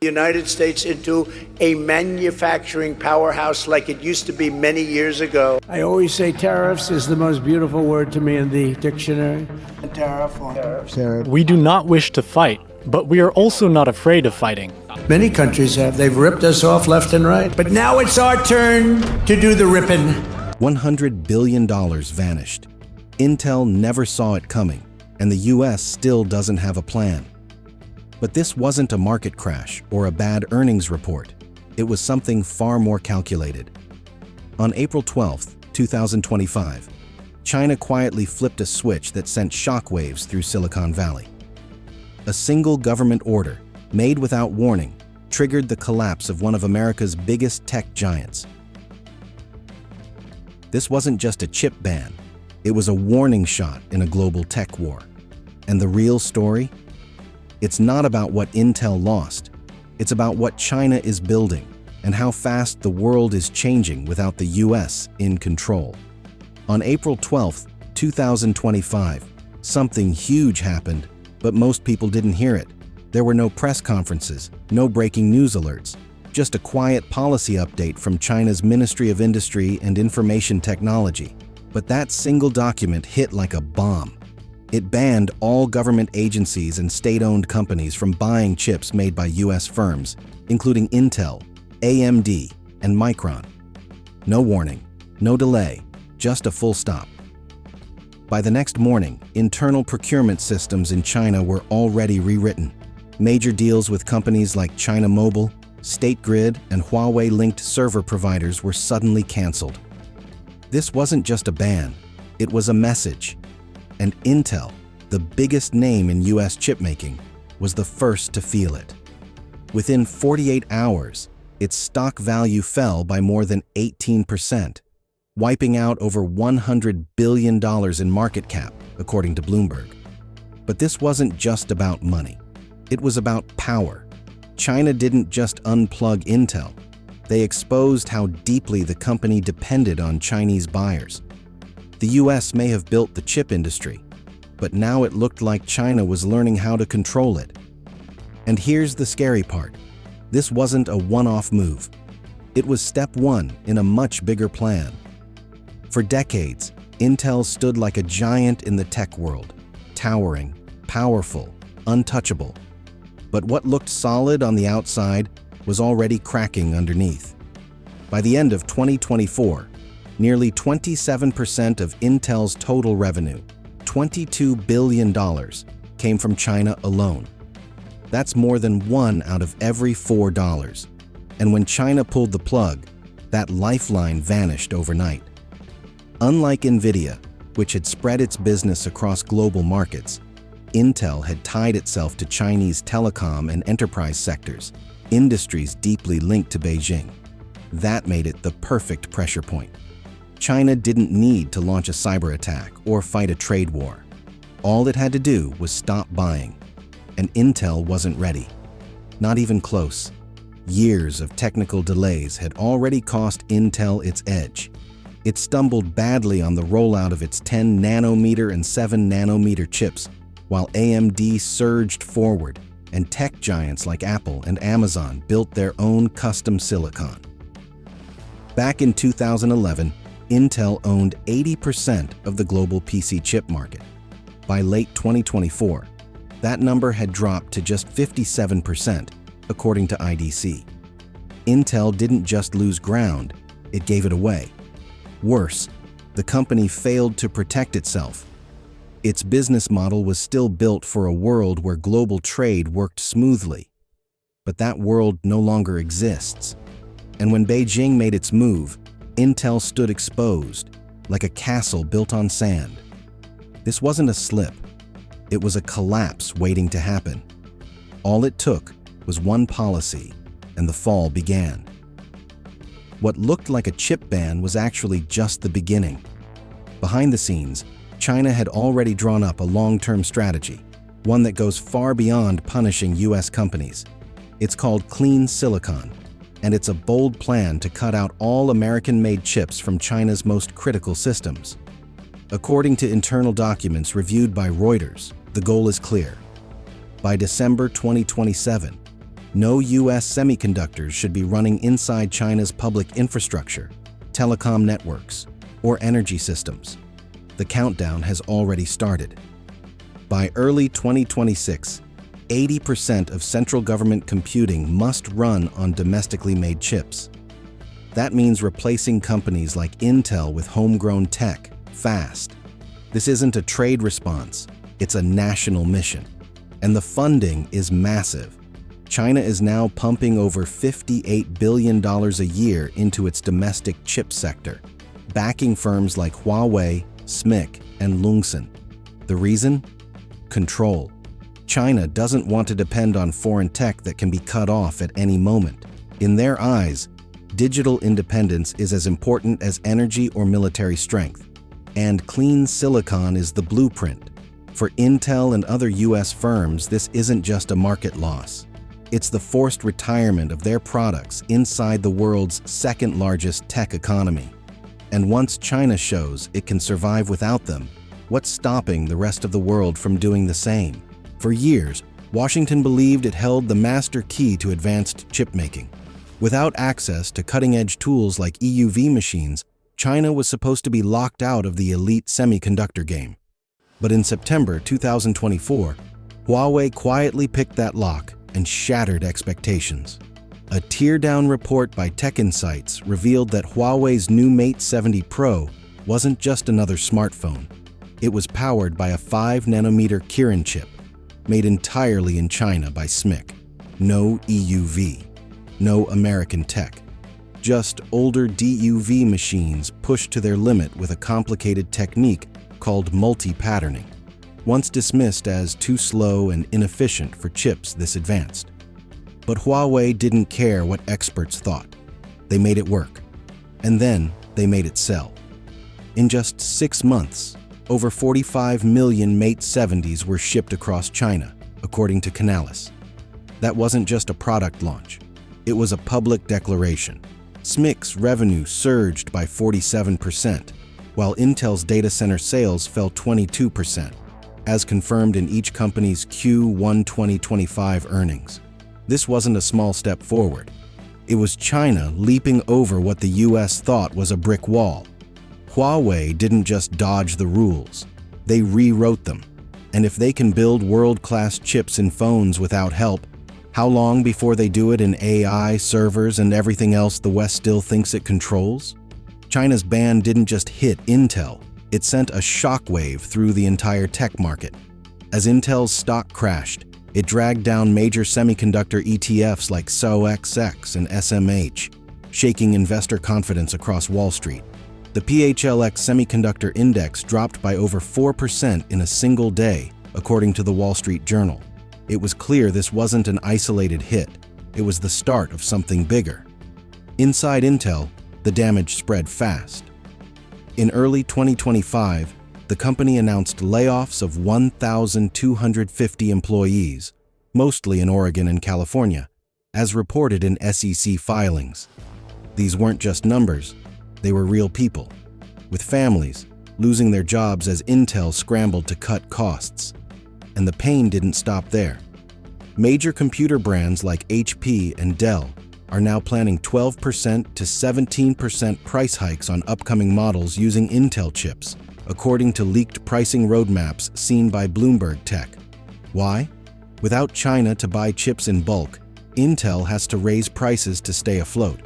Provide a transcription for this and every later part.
the United States into a manufacturing powerhouse like it used to be many years ago. I always say tariffs is the most beautiful word to me in the dictionary. Tariff. We do not wish to fight, but we are also not afraid of fighting. Many countries have. They've ripped us off left and right. But now it's our turn to do the ripping. $100 billion vanished. Intel never saw it coming, and the U.S. still doesn't have a plan. But this wasn't a market crash or a bad earnings report. It was something far more calculated. On April 12, 2025, China quietly flipped a switch that sent shockwaves through Silicon Valley. A single government order, made without warning, triggered the collapse of one of America's biggest tech giants. This wasn't just a chip ban. It was a warning shot in a global tech war. And the real story? It's not about what Intel lost. It's about what China is building and how fast the world is changing without the U.S. in control. On April 12, 2025, something huge happened, but most people didn't hear it. There were no press conferences, no breaking news alerts, just a quiet policy update from China's Ministry of Industry and Information Technology. But that single document hit like a bomb. It banned all government agencies and state-owned companies from buying chips made by U.S. firms, including Intel, AMD, and Micron. No warning, no delay, just a full stop. By the next morning, internal procurement systems in China were already rewritten. Major deals with companies like China Mobile, State Grid, and Huawei-linked server providers were suddenly canceled. This wasn't just a ban, it was a message. And Intel, the biggest name in U.S. chipmaking, was the first to feel it. Within 48 hours, its stock value fell by more than 18%, wiping out over $100 billion in market cap, according to Bloomberg. But this wasn't just about money. It was about power. China didn't just unplug Intel. They exposed how deeply the company depended on Chinese buyers. The U.S. may have built the chip industry, but now it looked like China was learning how to control it. And here's the scary part. This wasn't a one-off move. It was step one in a much bigger plan. For decades, Intel stood like a giant in the tech world, towering, powerful, untouchable. But what looked solid on the outside was already cracking underneath. By the end of 2024, nearly 27% of Intel's total revenue, $22 billion, came from China alone. That's more than 1 out of every $4. And when China pulled the plug, that lifeline vanished overnight. Unlike NVIDIA, which had spread its business across global markets, Intel had tied itself to Chinese telecom and enterprise sectors, industries deeply linked to Beijing. That made it the perfect pressure point. China didn't need to launch a cyber attack or fight a trade war. All it had to do was stop buying. And Intel wasn't ready. Not even close. Years of technical delays had already cost Intel its edge. It stumbled badly on the rollout of its 10 nanometer and 7 nanometer chips, while AMD surged forward and tech giants like Apple and Amazon built their own custom silicon. Back in 2011, Intel owned 80% of the global PC chip market. By late 2024, that number had dropped to just 57%, according to IDC. Intel didn't just lose ground, it gave it away. Worse, the company failed to protect itself. Its business model was still built for a world where global trade worked smoothly. But that world no longer exists. And when Beijing made its move, Intel stood exposed, like a castle built on sand. This wasn't a slip. It was a collapse waiting to happen. All it took was one policy, and the fall began. What looked like a chip ban was actually just the beginning. Behind the scenes, China had already drawn up a long-term strategy, one that goes far beyond punishing U.S. companies. It's called Clean Silicon, and it's a bold plan to cut out all American-made chips from China's most critical systems. According to internal documents reviewed by Reuters, the goal is clear. By December 2027, No U.S. semiconductors should be running inside China's public infrastructure, telecom networks, or energy systems. The countdown has already started. By early 2026, 80% of central government computing must run on domestically made chips. That means replacing companies like Intel with homegrown tech, fast. This isn't a trade response, it's a national mission. And the funding is massive. China is now pumping over $58 billion a year into its domestic chip sector, backing firms like Huawei, SMIC, and Lungsan. The reason? Control. China doesn't want to depend on foreign tech that can be cut off at any moment. In their eyes, digital independence is as important as energy or military strength. And clean silicon is the blueprint. For Intel and other U.S. firms, this isn't just a market loss. It's the forced retirement of their products inside the world's second-largest tech economy. And once China shows it can survive without them, what's stopping the rest of the world from doing the same? For years, Washington believed it held the master key to advanced chip-making. Without access to cutting-edge tools like EUV machines, China was supposed to be locked out of the elite semiconductor game. But in September 2024, Huawei quietly picked that lock and shattered expectations. A tear-down report by Tech Insights revealed that Huawei's new Mate 70 Pro wasn't just another smartphone. It was powered by a 5-nanometer Kirin chip, made entirely in China by SMIC. No EUV, no American tech. Just older DUV machines pushed to their limit with a complicated technique called multi-patterning, once dismissed as too slow and inefficient for chips this advanced. But Huawei didn't care what experts thought. They made it work. And then they made it sell. In just 6 months, over 45 million Mate 70s were shipped across China, according to Canalys. That wasn't just a product launch. It was a public declaration. SMIC's revenue surged by 47%, while Intel's data center sales fell 22%, as confirmed in each company's Q1 2025 earnings. This wasn't a small step forward. It was China leaping over what the US thought was a brick wall. Huawei didn't just dodge the rules, they rewrote them. And if they can build world-class chips in phones without help, how long before they do it in AI, servers, and everything else the West still thinks it controls? China's ban didn't just hit Intel, it sent a shockwave through the entire tech market. As Intel's stock crashed, it dragged down major semiconductor ETFs like SOXX and SMH, shaking investor confidence across Wall Street. The PHLX Semiconductor Index dropped by over 4% in a single day, according to the Wall Street Journal. It was clear this wasn't an isolated hit. It was the start of something bigger. Inside Intel, the damage spread fast. In early 2025, the company announced layoffs of 1,250 employees, mostly in Oregon and California, as reported in SEC filings. These weren't just numbers, they were real people, with families losing their jobs as Intel scrambled to cut costs. And the pain didn't stop there. Major computer brands like HP and Dell are now planning 12% to 17% price hikes on upcoming models using Intel chips, according to leaked pricing roadmaps seen by Bloomberg Tech. Why? Without China to buy chips in bulk, Intel has to raise prices to stay afloat.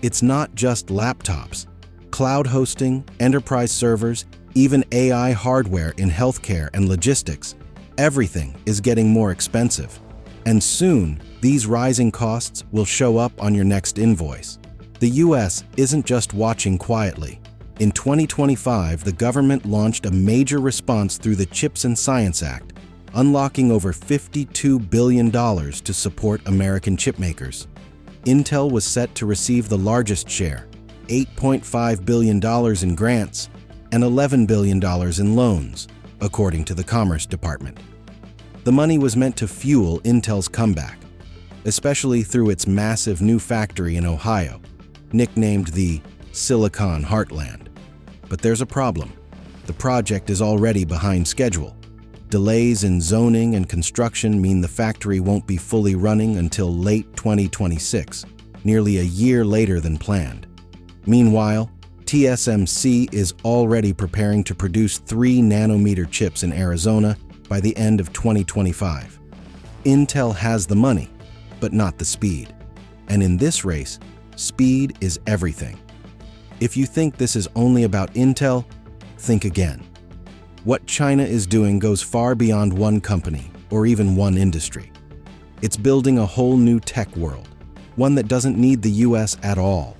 It's not just laptops. Cloud hosting, enterprise servers, even AI hardware in healthcare and logistics, everything is getting more expensive. And soon, these rising costs will show up on your next invoice. The US isn't just watching quietly. In 2025, the government launched a major response through the CHIPS and Science Act, unlocking over $52 billion to support American chipmakers. Intel was set to receive the largest share, $8.5 billion in grants and $11 billion in loans, according to the Commerce Department. The money was meant to fuel Intel's comeback, especially through its massive new factory in Ohio, nicknamed the Silicon Heartland. But there's a problem. The project is already behind schedule. Delays in zoning and construction mean the factory won't be fully running until late 2026, nearly a year later than planned. Meanwhile, TSMC is already preparing to produce 3-nanometer chips in Arizona by the end of 2025. Intel has the money, but not the speed. And in this race, speed is everything. If you think this is only about Intel, think again. What China is doing goes far beyond one company or even one industry. It's building a whole new tech world, one that doesn't need the US at all.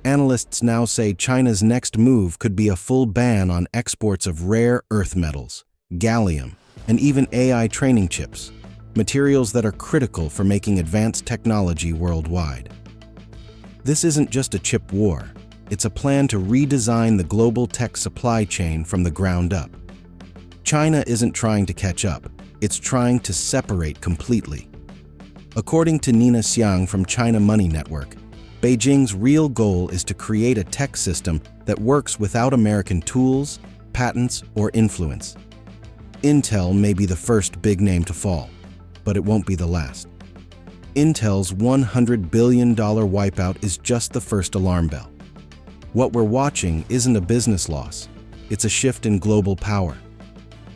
Analysts now say China's next move could be a full ban on exports of rare earth metals, gallium, and even AI training chips, materials that are critical for making advanced technology worldwide. This isn't just a chip war. It's a plan to redesign the global tech supply chain from the ground up. China isn't trying to catch up, it's trying to separate completely. According to Nina Xiang from China Money Network, Beijing's real goal is to create a tech system that works without American tools, patents, or influence. Intel may be the first big name to fall, but it won't be the last. Intel's $100 billion wipeout is just the first alarm bell. What we're watching isn't a business loss, it's a shift in global power.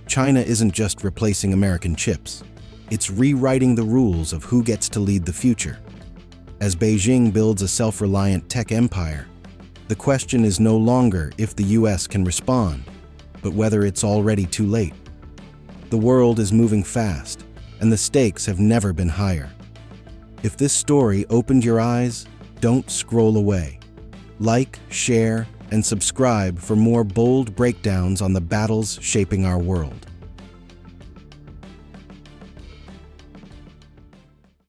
China isn't just replacing American chips, it's rewriting the rules of who gets to lead the future. As Beijing builds a self-reliant tech empire, the question is no longer if the US can respond, but whether it's already too late. The world is moving fast, and the stakes have never been higher. If this story opened your eyes, don't scroll away. Like, share, and subscribe for more bold breakdowns on the battles shaping our world.